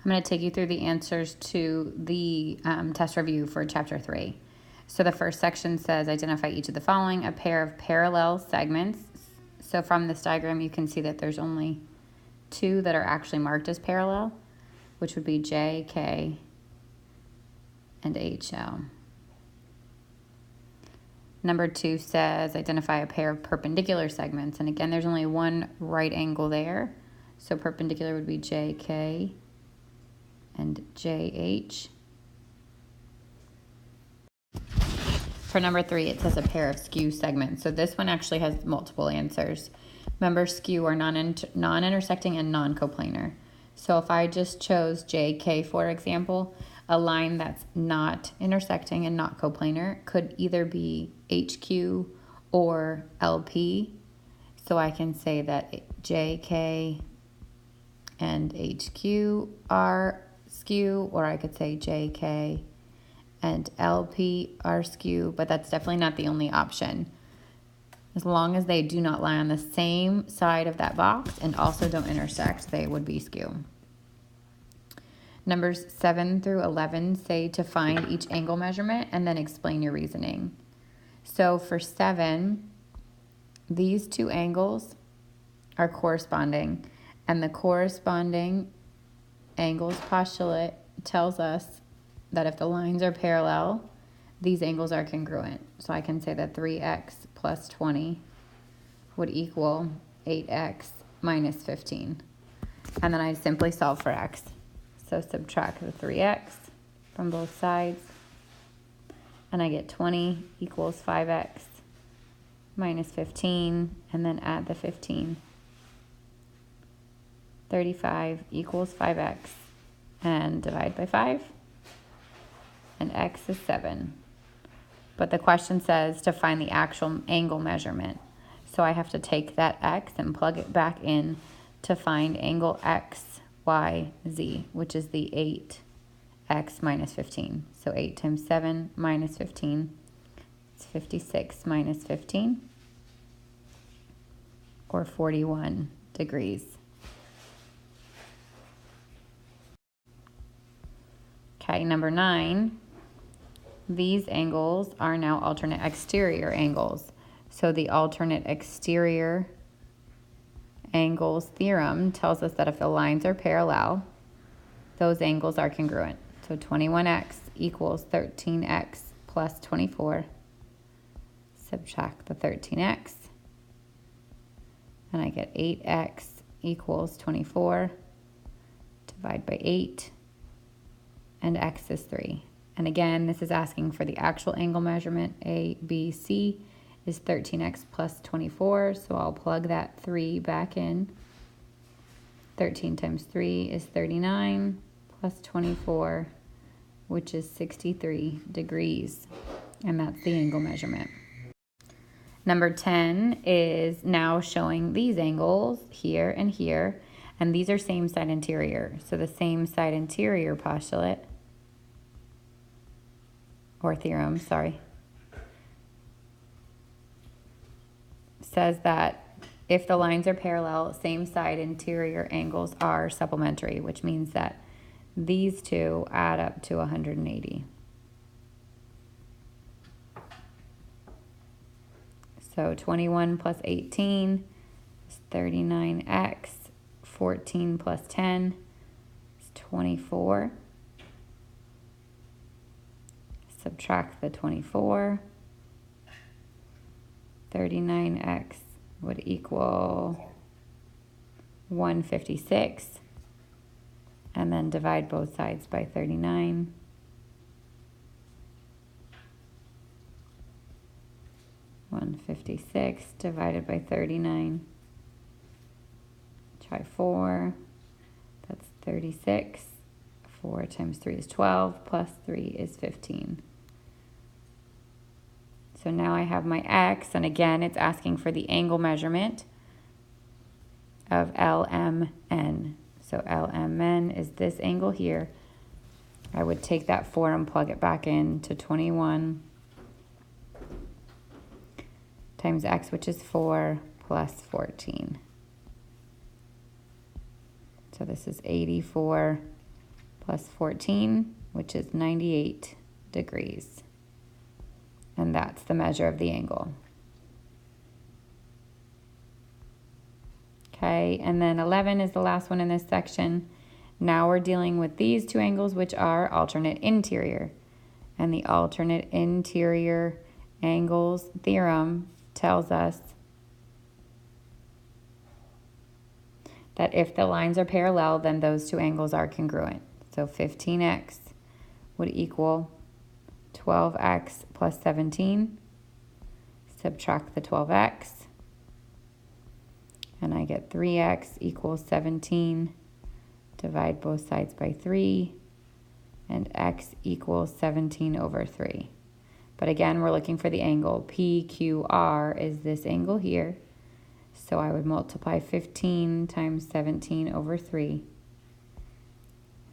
I'm going to take you through the answers to the test review for Chapter 3. So the first section says, identify each of the following, a pair of parallel segments. So from this diagram, you can see that there's only two that are actually marked as parallel, which would be J, K, and HL. Number 2 says, identify a pair of perpendicular segments. And again, there's only one right angle there. So perpendicular would be JK and JH. For number 3, it says a pair of skew segments. So this one actually has multiple answers. Remember, skew are non-intersecting and non-coplanar. So if I just chose JK, for example, a line that's not intersecting and not coplanar could either be HQ or LP. So I can say that JK and HQ are skew, or I could say JK and LP are skew, but that's definitely not the only option. As long as they do not lie on the same side of that box and also don't intersect, they would be skew. Numbers 7 through 11 say to find each angle measurement and then explain your reasoning. So for 7, these two angles are corresponding, and the corresponding angles postulate tells us that if the lines are parallel, these angles are congruent. So I can say that 3x plus 20 would equal 8x minus 15. And then I simply solve for x. So subtract the 3x from both sides, and I get 20 equals 5x minus 15, and then add the 15. 35 equals 5x, and divide by 5, and x is 7. But the question says to find the actual angle measurement. So I have to take that x and plug it back in to find angle x, y, z, which is the 8x minus 15. So 8 times 7 minus 15, it's 56 minus 15, or 41 degrees. Okay, number 9, these angles are now alternate exterior angles. So the alternate exterior angles theorem tells us that if the lines are parallel, those angles are congruent. So 21x equals 13x plus 24. Subtract the 13x, and I get 8x equals 24. Divide by 8, and x is 3. And again, this is asking for the actual angle measurement. A, B, C is 13x plus 24, so I'll plug that 3 back in. 13 times 3 is 39, plus 24, which is 63 degrees, and that's the angle measurement. Number 10 is now showing these angles here and here, and these are same side interior. So the same side interior postulate, or theorem, sorry, says that if the lines are parallel, same side interior angles are supplementary, which means that these two add up to 180. So 21 plus 18 is 39x. 14 plus 10 is 24. Subtract the 24. 39x would equal 156. And then divide both sides by 39. $156 divided by 39. Try 4. That's 36. 4 times 3 is 12, plus 3 is 15. So now I have my x, and again, it's asking for the angle measurement of LMN. So LMN is this angle here. I would take that 4 and plug it back in to 21 times x, which is 4, plus 14. So this is 84 plus 14, which is 98 degrees. And that's the measure of the angle. Okay, and then 11 is the last one in this section. Now we're dealing with these two angles, which are alternate interior. And the alternate interior angles theorem tells us that if the lines are parallel, then those two angles are congruent. So 15x would equal 12x plus 17. Subtract the 12x. And I get 3x equals 17. Divide both sides by 3. And x equals 17 over 3. But again, we're looking for the angle. PQR is this angle here. So I would multiply 15 times 17 over 3.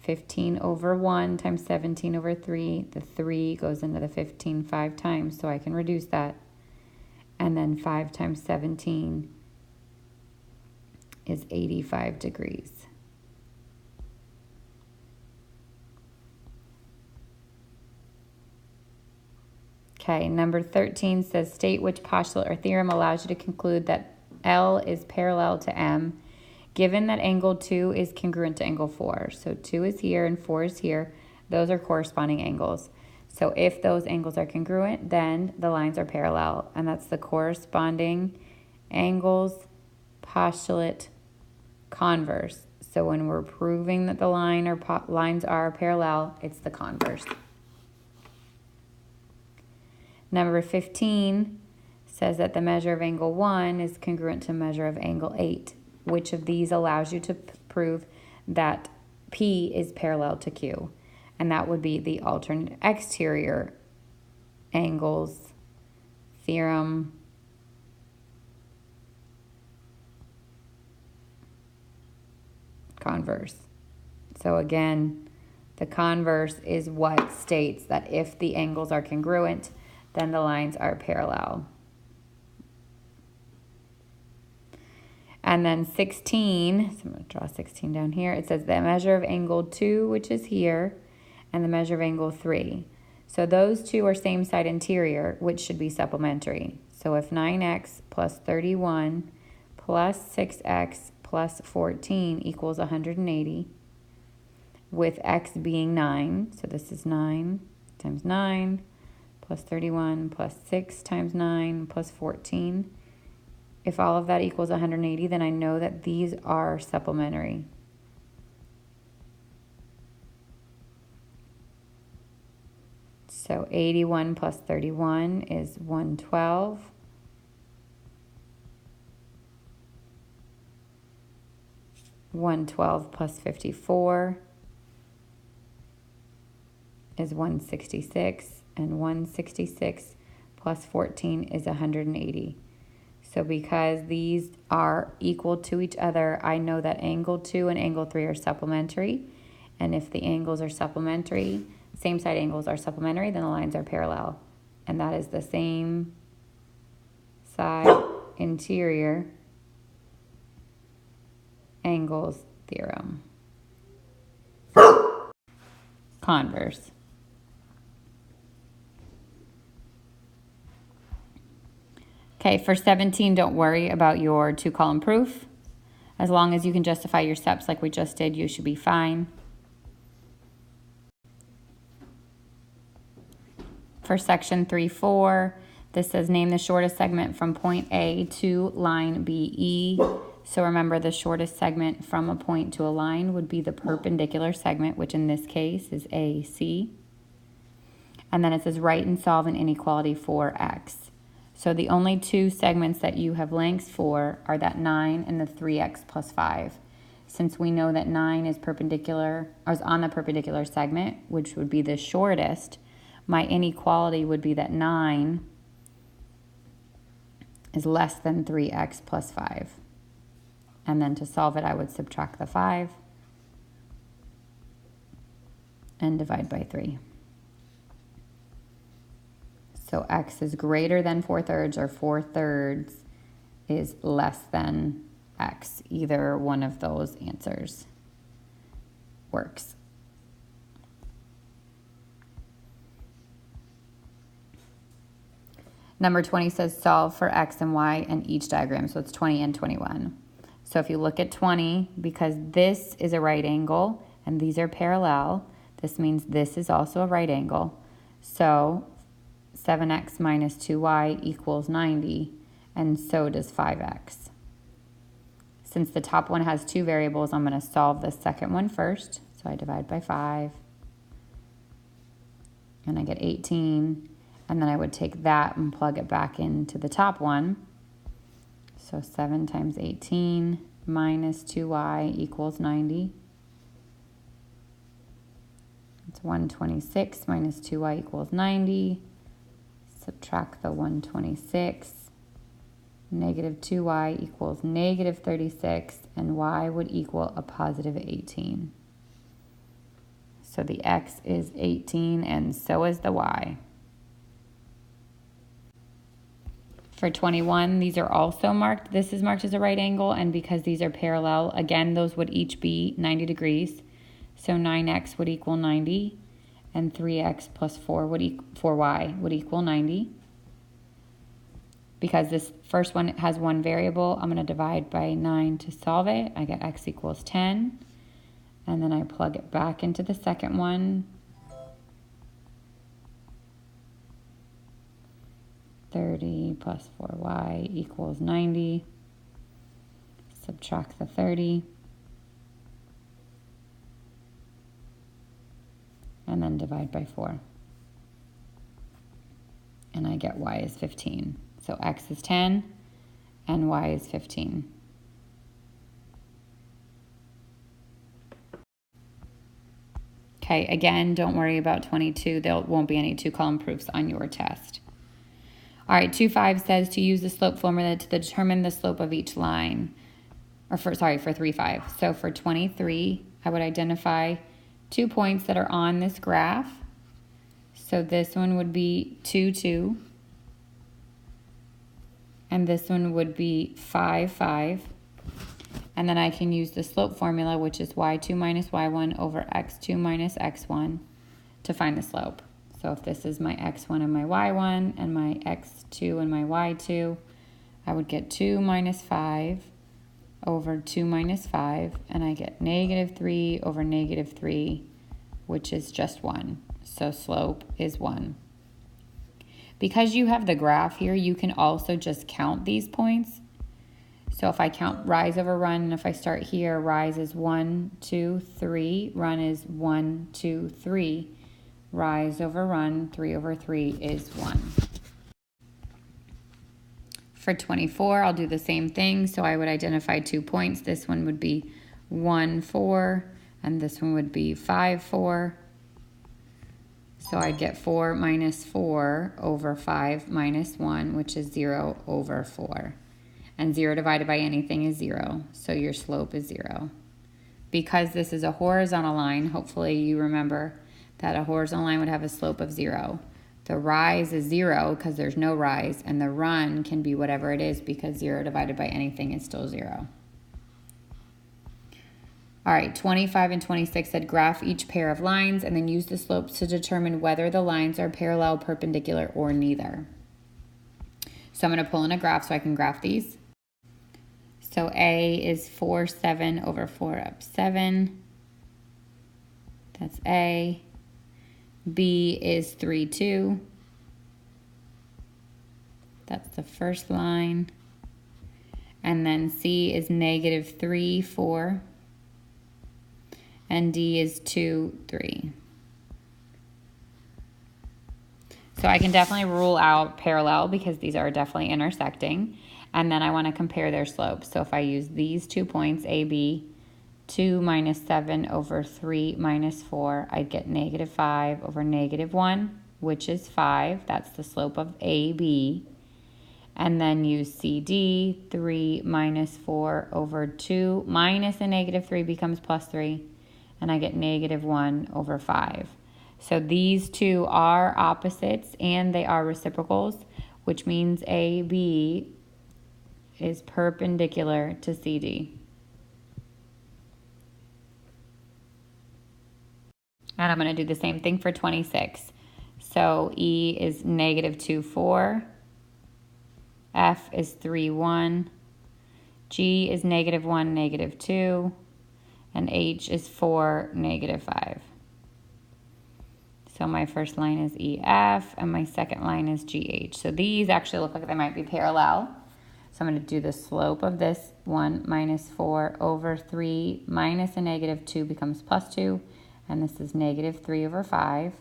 15 over 1 times 17 over 3. The 3 goes into the 15 5 times, so I can reduce that. And then 5 times 17 is 85 degrees. Okay, number 13 says state which postulate or theorem allows you to conclude that L is parallel to M, given that angle 2 is congruent to angle 4. So 2 is here and 4 is here. Those are corresponding angles. So if those angles are congruent, then the lines are parallel. And that's the corresponding angles postulate converse. So when we're proving that the lines are parallel, it's the converse. Number 15 says that the measure of angle 1 is congruent to measure of angle 8. Which of these allows you to prove that P is parallel to Q? And that would be the alternate exterior angles theorem converse. So again, the converse is what states that if the angles are congruent, then the lines are parallel. And then 16, so I'm going to draw 16 down here. It says the measure of angle 2, which is here, and the measure of angle 3. So those two are same side interior, which should be supplementary. So if 9x plus 31 plus 6x plus 14 equals 180, with x being 9, so this is 9 times 9 plus 31 plus 6 times 9 plus 14. If all of that equals 180, then I know that these are supplementary. So 81 plus 31 is 112. (112) plus 54 is 166, and 166 plus 14 is 180. So because these are equal to each other, I know that angle 2 and angle 3 are supplementary. And if the angles are supplementary, same side angles are supplementary, then the lines are parallel. And that is the same side interior angles theorem. Converse. Okay, for 17, don't worry about your 2-column proof. As long as you can justify your steps like we just did, you should be fine. For section 3-4, this says name the shortest segment from point A to line BE. So remember, the shortest segment from a point to a line would be the perpendicular segment, which in this case is AC. And then it says write and solve an inequality for X. So the only two segments that you have lengths for are that 9 and the 3x plus 5. Since we know that 9 is perpendicular, or is on the perpendicular segment, which would be the shortest, my inequality would be that 9 is less than 3x plus 5. And then to solve it, I would subtract the 5 and divide by 3. So x is greater than 4/3 or 4/3 is less than x. Either one of those answers works. Number 20 says solve for x and y in each diagram. So it's 20 and 21. So if you look at 20, because this is a right angle and these are parallel, this means this is also a right angle. So 7x minus 2y equals 90, and so does 5x. Since the top one has two variables, I'm going to solve the second one first. So I divide by 5, and I get 18. And then I would take that and plug it back into the top one. So 7 times 18 minus 2y equals 90. It's 126 minus 2y equals 90. Subtract the 126. Negative 2y equals negative 36, and y would equal a positive 18. So the x is 18, and so is the y. For 21, these are also marked. This is marked as a right angle, and because these are parallel, again, those would each be 90 degrees. So 9x would equal 90, and 3x plus 4y would equal 90. Because this first one has one variable, I'm going to divide by 9 to solve it. I get x equals 10, and then I plug it back into the second one. 30 plus 4y equals 90. Subtract the 30. And then divide by 4. And I get y is 15. So x is 10 and y is 15. Okay, again, don't worry about 22. There won't be any two-column proofs on your test. All right, 2.5 says to use the slope formula to determine the slope of each line. For 3.5. So for 23, I would identify 2 points that are on this graph. So this one would be 2, 2. And this one would be 5, 5. And then I can use the slope formula, which is y2 minus y1 over x2 minus x1 to find the slope. So if this is my x1 and my y1 and my x2 and my y2, I would get 2 minus 5 over 2 minus 5, and I get negative 3 over negative 3, which is just 1. So slope is 1. Because you have the graph here, you can also just count these points. So if I count rise over run, and if I start here, rise is 1, 2, 3, run is 1, 2, 3. Rise over run, 3 over 3 is 1. For 24, I'll do the same thing. So I would identify 2 points. This one would be 1, 4, and this one would be 5, 4. So I'd get 4 minus 4 over 5 minus 1, which is 0 over 4. And 0 divided by anything is 0, so your slope is 0. Because this is a horizontal line, hopefully you remember that a horizontal line would have a slope of 0. The rise is 0 because there's no rise, and the run can be whatever it is because 0 divided by anything is still 0. All right, 25 and 26 said graph each pair of lines and then use the slopes to determine whether the lines are parallel, perpendicular, or neither. So I'm going to pull in a graph so I can graph these. So A is 4, 7 over 4 up 7. That's A. B is 3, 2. That's the first line. And then C is negative 3, 4. And D is 2, 3. So I can definitely rule out parallel because these are definitely intersecting. And then I want to compare their slopes. So if I use these 2 points, A, B, 2 minus 7 over 3 minus 4, I'd get negative 5 over negative 1, which is 5. That's the slope of AB. And then use CD, 3 minus 4 over 2 minus a negative 3 becomes plus 3. And I get negative 1 over 5. So these two are opposites and they are reciprocals, which means AB is perpendicular to CD. And I'm going to do the same thing for 26. So E is negative 2, 4. F is 3, 1. G is -1, -2. And H is 4, -5. So my first line is EF, and my second line is GH. So these actually look like they might be parallel. So I'm going to do the slope of this 1 minus 4 over 3 minus a -2 becomes +2. And this is -3 over 5.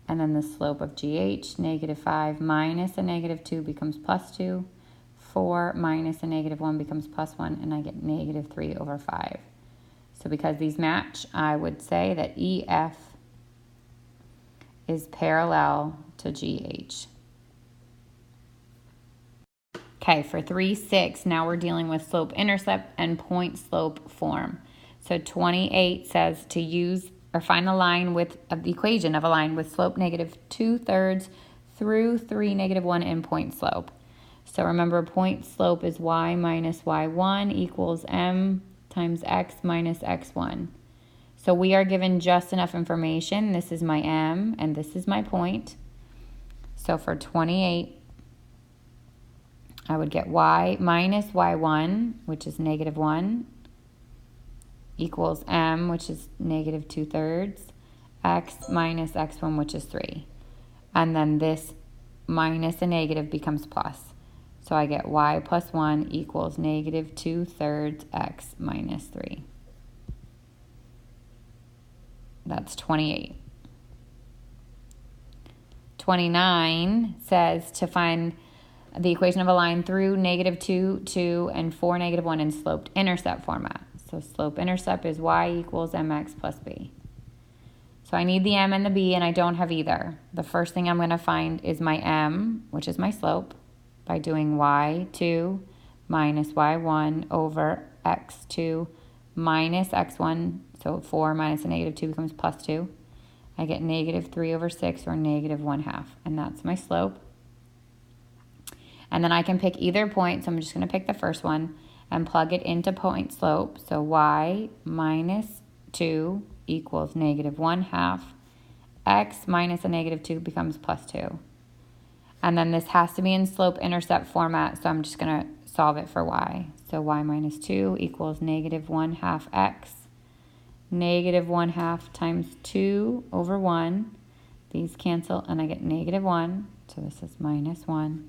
And then the slope of GH, -5 minus a -2 becomes +2. 4 minus a -1 becomes +1. And I get -3 over 5. So because these match, I would say that EF is parallel to GH. Okay, for 3-6, now we're dealing with slope-intercept and point-slope form. So 28 says to use or find the line with the equation of a line with slope -2/3 through 3 -1 in point slope. So remember, point slope is y minus y1 equals m times x minus x1. So we are given just enough information. This is my m and this is my point. So for 28, I would get y minus y1, which is -1, equals m, which is -2/3, x minus x1, which is 3. And then this minus a negative becomes plus. So I get y plus 1 equals -2/3 x minus 3. That's 28. 29 says to find the equation of a line through -2, 2, and 4, -1 in sloped-intercept format. So slope-intercept is y equals mx plus b. So I need the m and the b, and I don't have either. The first thing I'm going to find is my m, which is my slope, by doing y2 minus y1 over x2 minus x1. So 4 minus a -2 becomes +2. I get -3 over 6, or -1/2. And that's my slope. And then I can pick either point. So I'm just going to pick the first one and plug it into point slope. So y minus 2 equals -1/2. X minus a -2 becomes +2. And then this has to be in slope-intercept format, so I'm just going to solve it for y. So y minus 2 equals -1/2 x. -1/2 times 2 over 1. These cancel, and I get -1. So this is -1.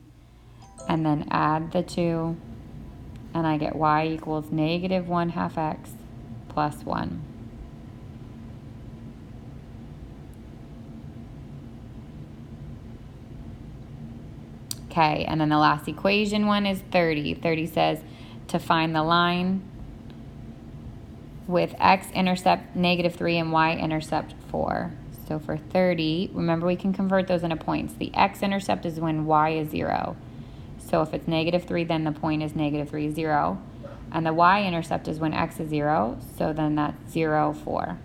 And then add the 2, and I get y equals -1/2 x plus 1. Okay, and then the last equation one is 30. 30 says to find the line with x-intercept -3 and y-intercept 4. So for 30, remember we can convert those into points. The x-intercept is when y is 0. So if it's -3, then the point is -3, 0. And the y-intercept is when x is 0, so then that's 0, 4.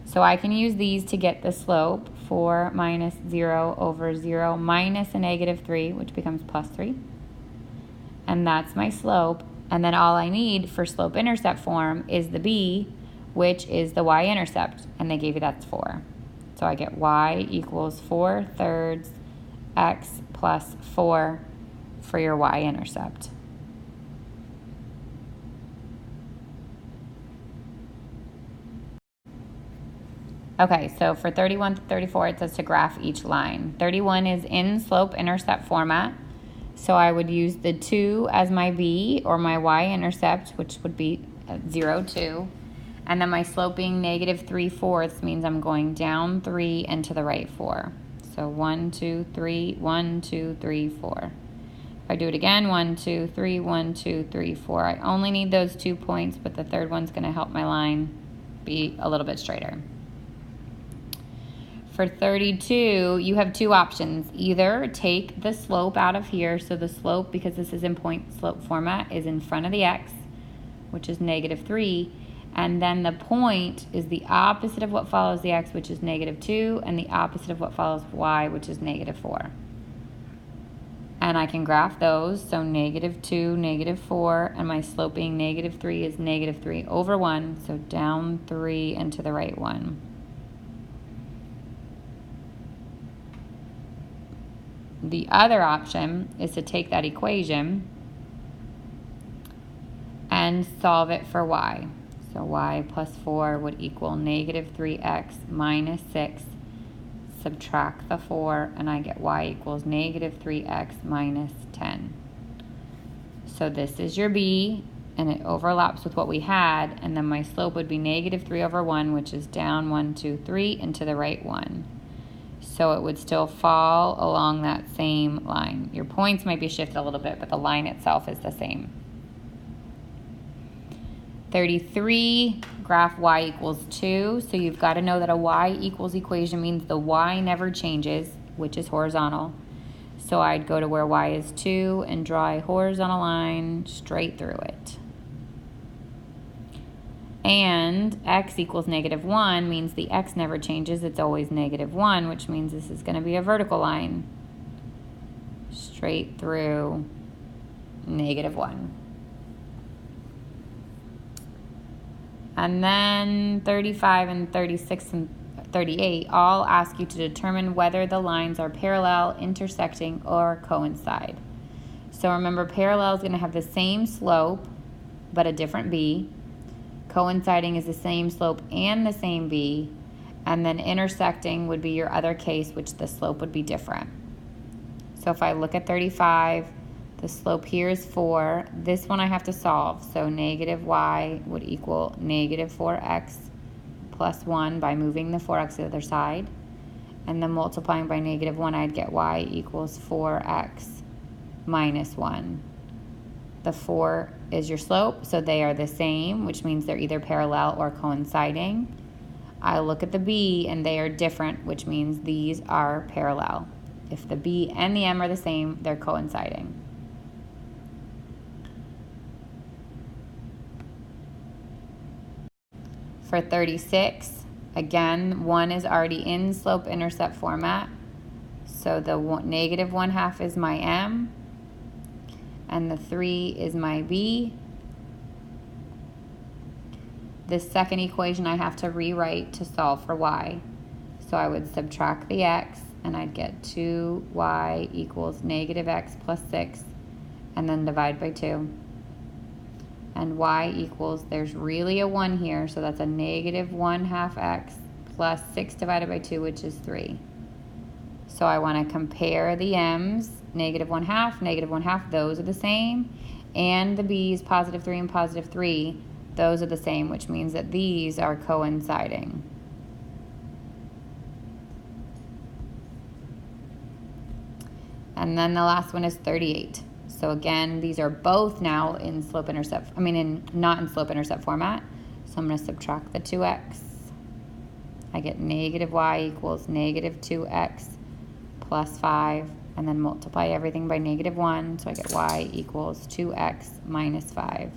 So I can use these to get the slope, 4 minus 0 over 0 minus a -3, which becomes +3. And that's my slope. And then all I need for slope-intercept form is the b, which is the y-intercept. And they gave you that's 4. So I get y equals 4/3 x plus 4 for your y-intercept. Okay, so for 31 to 34, it says to graph each line. 31 is in slope-intercept format. So I would use the 2 as my b, or my y-intercept, which would be 0, 2. And then my slope being -3/4 means I'm going down 3 and to the right 4. So 1, 2, 3, 1, 2, 3, 4. If I do it again, 1, 2, 3, 1, 2, 3, 4. I only need those 2 points, but the third one's going to help my line be a little bit straighter. For 32, you have 2 options. Either take the slope out of here. So the slope, because this is in point slope format, is in front of the x, which is -3. And then the point is the opposite of what follows the x, which is -2, and the opposite of what follows y, which is -4. And I can graph those. So -2, -4, and my slope being -3 is -3 over 1. So down 3 and to the right 1. the other option is to take that equation and solve it for y. So y plus 4 would equal negative 3x minus 6. Subtract the 4, and I get y equals negative 3x minus 10. So this is your b, and it overlaps with what we had, and then my slope would be negative 3 over 1, which is down 1, 2, 3, and to the right 1. So it would still fall along that same line. Your points might be shifted a little bit, but the line itself is the same. 33, graph y equals 2. So you've got to know that a y equals equation means the y never changes, which is horizontal. So I'd go to where y is 2 and draw a horizontal line straight through it. And x equals negative 1 means the x never changes. It's always negative 1, which means this is going to be a vertical line straight through negative 1. And then 35 and 36 and 38 all ask you to determine whether the lines are parallel, intersecting, or coincide. So remember, parallel is going to have the same slope, but a different b. Coinciding is the same slope and the same b. And then intersecting would be your other case, which the slope would be different. So if I look at 35, the slope here is 4. This one I have to solve. So negative y would equal negative 4x plus 1 by moving the 4x to the other side. And then multiplying by negative 1, I'd get y equals 4x minus 1. The 4 is your slope, so they are the same, which means they're either parallel or coinciding. I look at the b, and they are different, which means these are parallel. If the b and the m are the same, they're coinciding. For 36, again, 1 is already in slope-intercept format. So the negative 1/2 is my m, and the 3 is my b. This second equation I have to rewrite to solve for y. So I would subtract the x, and I'd get 2y equals negative x plus 6, and then divide by 2. And y equals, there's really a 1 here, so that's a negative 1/2 x plus 6 divided by 2, which is 3. So I want to compare the m's, negative 1/2, those are the same. And the b's, positive 3 and positive 3, those are the same, which means that these are coinciding. And then the last one is 38. So again, these are both now in slope-intercept, not in slope-intercept format. So I'm going to subtract the 2x. I get negative y equals negative 2x plus 5, and then multiply everything by negative 1. So I get y equals 2x minus 5.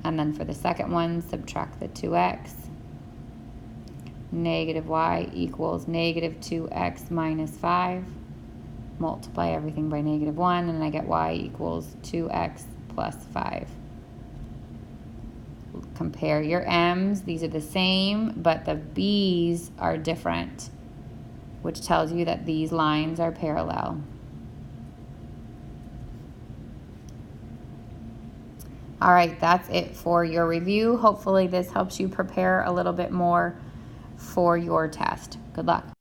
And then for the second one, subtract the 2x. Negative y equals negative 2x minus 5. Multiply everything by negative 1, and I get y equals 2x plus 5. Compare your m's. These are the same, but the b's are different, which tells you that these lines are parallel. All right, that's it for your review. Hopefully this helps you prepare a little bit more for your test. Good luck.